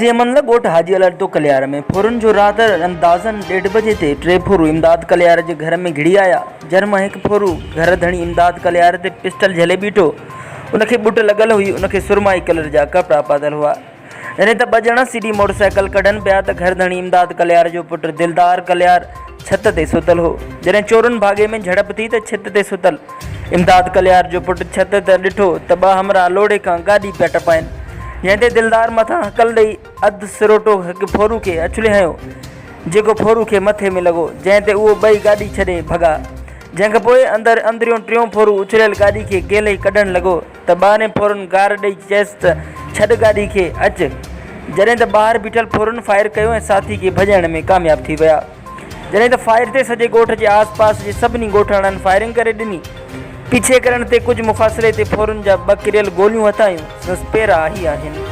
अमन ॻोठ हाजीअल तो कलियार में फोरन जो रात अंदाज़न 1:30 बजे ते 3 फोरू इमदाद कलियार के घर में घिड़ी आया। जरमा एक फोरू घर धणी इमदाद कलियार ते पिस्टल झले बीठो। उनके बुट लगल हुई, उनके सुरमाई कलर जा कपड़ा पातल हुआ। जॾहिं त 2 ॼणा सीधी मोटरसाइकिल कढनि पिया त घर धणी इमदाद कलियार जो पुट दिलदार कलियार छत ते सुतल हो। जॾहिं चोरन भागे में झड़प थी त छत ते सुतल इमदाद कलियार जो पुट छत ते ॾिठो त 2 हमरा लोड़े खां गाॾी पिया टपाइनि। जंहिं दिलदार मथा हकल ॾेई अधु सिरोटो हिकु फोरू खे अछले हयो, जेको फोरू खे मथे में लॻो, जंहिं ते उहो 2 गाॾी छॾे भॻा। जंहिंखां पोइ अंदरियों 3 फोरू उछलियल गाॾी खे गेले कढणु लॻो त 2 फोरन गार ॾेई चयसि त छॾ गाॾी खे अचु। जॾहिं त ॿाहिरि बीठल फोरन फायर कयो ऐं साथी खे भॼण में कामयाब थी विया। जॾहिं त फायर ते सॼे ॻोठ जे आसपास जे सभिनी ॻोठाणनि फायरिंग करे ॾिनी। पीछे करण ते कुझु मुफ़ासिले ते फोरन जा 2 किरियल गोलियूं हथायूं। सस्पेरा ही आहिनि।